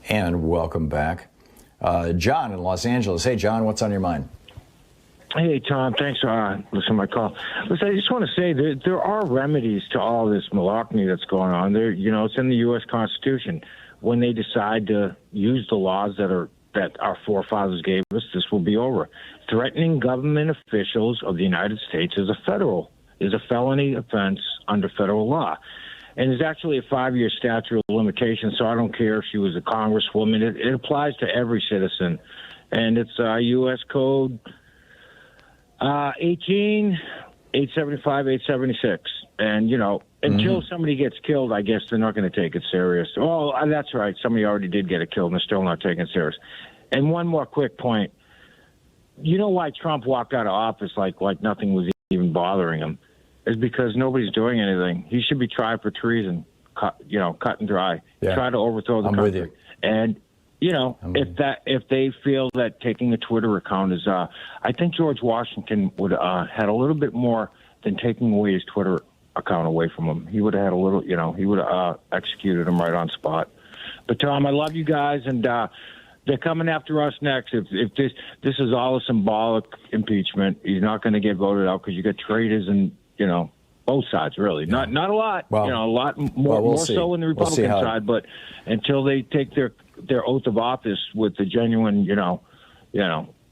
And welcome back. John in Los Angeles. Hey, John, what's on your mind? Hey, Thom, thanks for listening to my call. Listen, I just want to say that there are remedies to all this malarkey that's going on. There, it's in the U.S. Constitution. When they decide to use the laws that our forefathers gave us, this will be over. Threatening government officials of the United States is a felony offense under federal law. And there's actually a 5-year statute of limitations, so I don't care if she was a congresswoman. It applies to every citizen. And it's U.S. Code 18, 875, 876. And, until somebody gets killed, I guess they're not going to take it serious. Oh, that's right. Somebody already did get it killed, and they're still not taking it serious. And one more quick point. You know why Trump walked out of office like nothing was even bothering him? Is because nobody's doing anything. He should be tried for treason, cut and dry. Yeah. Try to overthrow the country. With you. And if they feel that taking a Twitter account is, I think George Washington would had a little bit more than taking away his Twitter account away from him. He would have had a little, he would have executed him right on spot. But Thom, I love you guys, and they're coming after us next. If this is all a symbolic impeachment, he's not going to get voted out because you got traitors and both sides, really. Not a lot. Well, a lot more, more so in the Republican side. But until they take their oath of office with the genuine,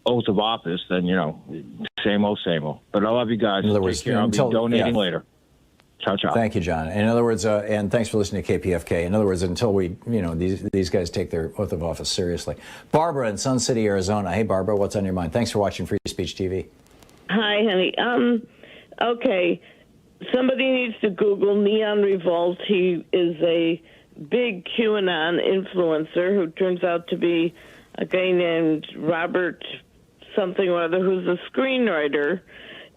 oath of office, then same old, same old. But I love you guys. In other words, I'll be donating later. Ciao, ciao. Thank you, John. In other words, and thanks for listening to KPFK. In other words, until we, these guys take their oath of office seriously. Barbara in Sun City, Arizona. Hey, Barbara, what's on your mind? Thanks for watching Free Speech TV. Hi, honey. Okay, somebody needs to Google Neon Revolt. He is a big QAnon influencer who turns out to be a guy named Robert something or other, who's a screenwriter.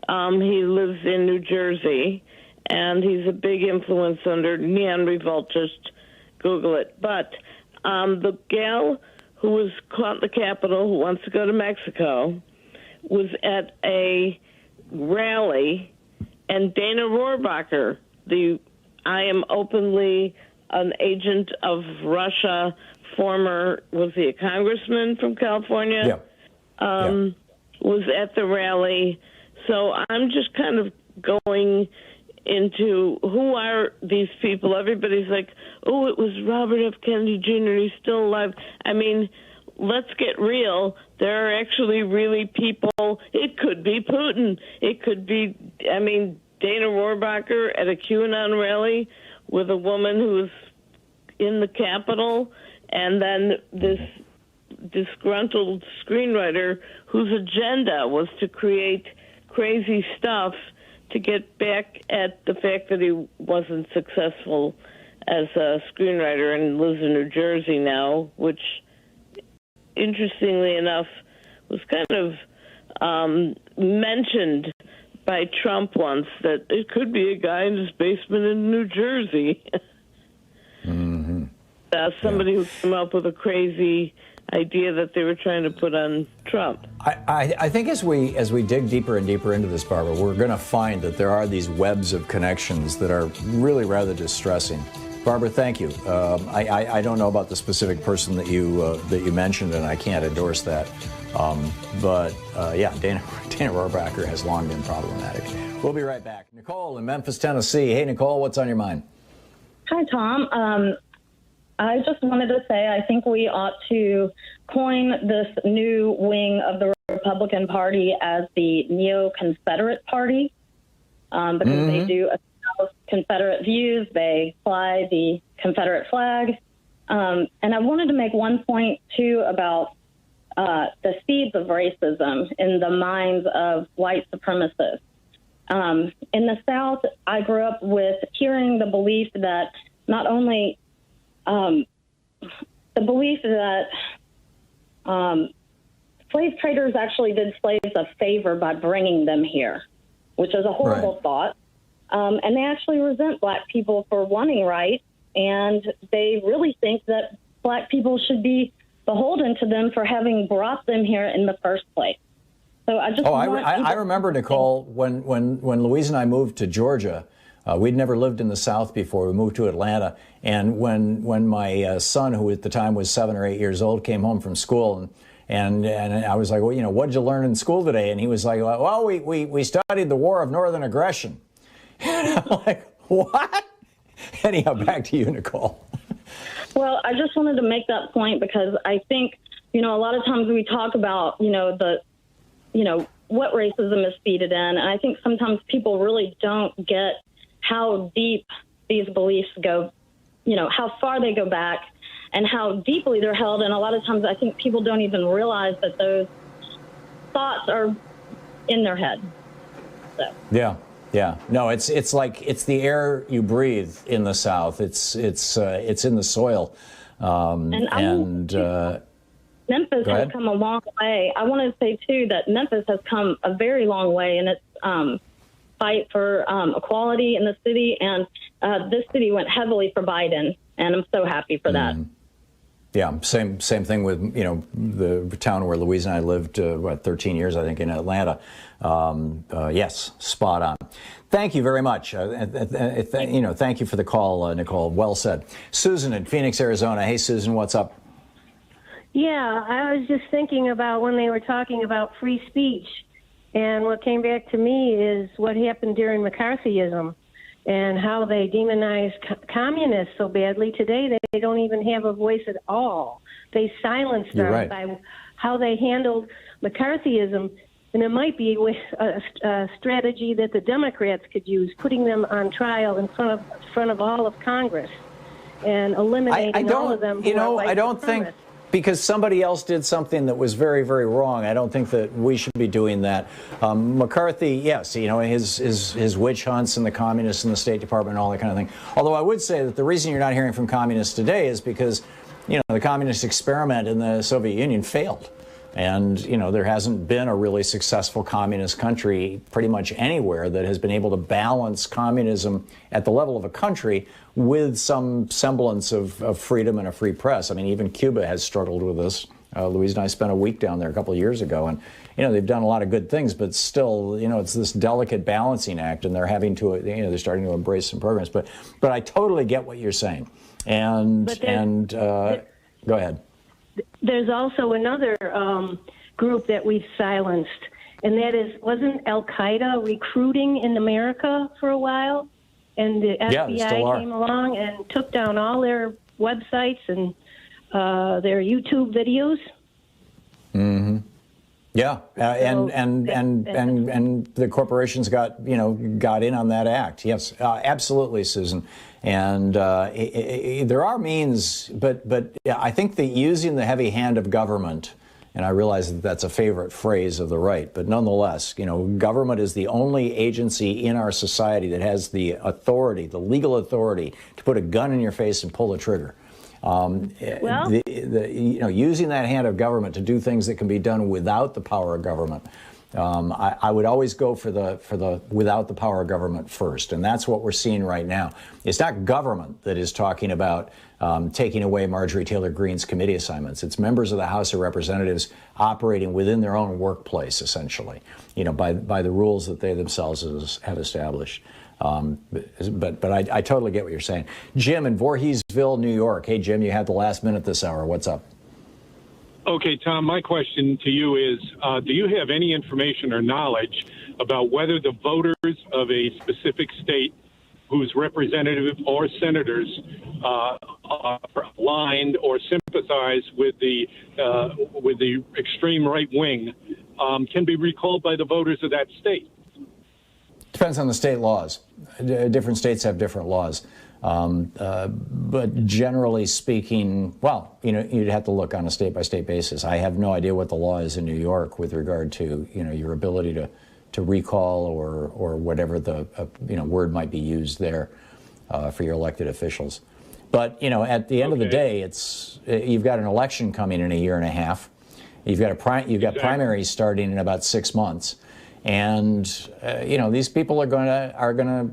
He lives in New Jersey, and he's a big influence under Neon Revolt. Just Google it. But the gal who was caught in the Capitol, who wants to go to Mexico, was at a rally, and Dana Rohrabacher, I am openly an agent of Russia, was he a congressman from California? Yeah. Was at the rally. So I'm just kind of going into who are these people. Everybody's like, oh, it was Robert F. Kennedy Jr., he's still alive. I mean, let's get real. There are actually really people. It could be Putin. It could be, Dana Rohrabacher at a QAnon rally with a woman who's in the Capitol, and then this disgruntled screenwriter whose agenda was to create crazy stuff to get back at the fact that he wasn't successful as a screenwriter and lives in New Jersey now, which, interestingly enough, was kind of mentioned by Trump once, that it could be a guy in his basement in New Jersey. Mm-hmm. Somebody who came up with a crazy idea that they were trying to put on Trump. I think as we dig deeper and deeper into this, Barbara, we're going to find that there are these webs of connections that are really rather distressing. Barbara, thank you. I don't know about the specific person that you mentioned, and I can't endorse that. But Dana Rohrabacher has long been problematic. We'll be right back. Nicole in Memphis, Tennessee. Hey, Nicole, what's on your mind? Hi, Thom. I just wanted to say I think we ought to coin this new wing of the Republican Party as the NeoConfederate Party, because they do espouse Confederate views. They fly the Confederate flag. And I wanted to make one point, too, about the seeds of racism in the minds of white supremacists. In the South, I grew up with hearing the belief that not only the belief that slave traders actually did slaves a favor by bringing them here, which is a horrible thought. And they actually resent black people for wanting rights, and they really think that black people should be beholden to them for having brought them here in the first place. So I just I remember, Nicole, when Louise and I moved to Georgia, We'd never lived in the South before. We moved to Atlanta. And when my son, who at the time was 7 or 8 years old, came home from school, and I was like, well, what did you learn in school today? And he was like, well, we studied the War of Northern Aggression. And I'm like, what? Anyhow, back to you, Nicole. Well, I just wanted to make that point because I think, a lot of times we talk about, what racism is seated in. And I think sometimes people really don't get how deep these beliefs go, how far they go back and how deeply they're held. And a lot of times I think people don't even realize that those thoughts are in their head. So. Yeah. No, it's like it's the air you breathe in the South. It's in the soil. Memphis has come a long way. I want to say, too, that Memphis has come a very long way in its fight for equality in the city. And this city went heavily for Biden. And I'm so happy for that. Yeah, same thing with, the town where Louise and I lived, 13 years, I think, in Atlanta. Yes, spot on. Thank you very much. Thank you for the call, Nicole. Well said. Susan in Phoenix, Arizona. Hey, Susan, what's up? Yeah, I was just thinking about when they were talking about free speech, and what came back to me is what happened during McCarthyism and how they demonized communists so badly. Today, they don't even have a voice at all. They silenced them by how they handled McCarthyism, and it might be a strategy that the Democrats could use, putting them on trial in front of all of Congress and eliminating all of them. I don't think, because somebody else did something that was very, very wrong, I don't think that we should be doing that. McCarthy, yes, his witch hunts and the communists in the State Department and all that kind of thing. Although I would say that the reason you're not hearing from communists today is because, the communist experiment in the Soviet Union failed. And, there hasn't been a really successful communist country pretty much anywhere that has been able to balance communism at the level of a country with some semblance of freedom and a free press. I mean, even Cuba has struggled with this. Louise and I spent a week down there a couple of years ago, and, they've done a lot of good things, but still, it's this delicate balancing act, and they're having to, they're starting to embrace some programs. But I totally get what you're saying. And go ahead. There's also another group that we've silenced, and that is, wasn't Al-Qaeda recruiting in America for a while? And the FBI came along and took down all their websites and their YouTube videos. Mm-hmm. Yeah, and the corporations got in on that act. Yes, absolutely, Susan. And there are means, but I think that using the heavy hand of government, and I realize that that's a favorite phrase of the right, but nonetheless, government is the only agency in our society that has the authority, the legal authority, to put a gun in your face and pull the trigger. Using that hand of government to do things that can be done without the power of government. I would always go for the without the power of government first, and that's what we're seeing right now. It's not government that is talking about taking away Marjorie Taylor Greene's committee assignments. It's members of the House of Representatives operating within their own workplace, essentially, by the rules that they themselves have established. But I totally get what you're saying. Jim in Voorheesville, New York. Hey, Jim, you have the last minute this hour. What's up? Okay, Thom, my question to you is, do you have any information or knowledge about whether the voters of a specific state whose representative or senators are aligned or sympathize with the extreme right wing can be recalled by the voters of that state? Depends on the state laws. Different states have different laws. But generally speaking, you'd have to look on a state-by-state basis. I have no idea what the law is in New York with regard to, your ability to recall or whatever the, word might be used there for your elected officials. But, at the end of the day, you've got an election coming in a year and a half. You've got primaries starting in about 6 months. And, these people are going to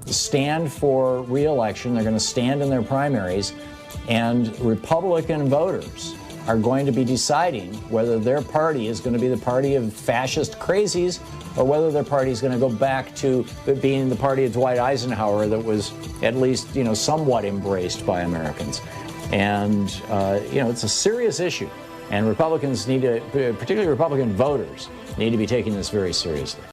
stand for re-election. They're going to stand in their primaries, and Republican voters are going to be deciding whether their party is going to be the party of fascist crazies or whether their party is going to go back to being the party of Dwight Eisenhower that was at least, somewhat embraced by Americans. And, it's a serious issue. And Republicans need to, particularly Republican voters, need to be taking this very seriously.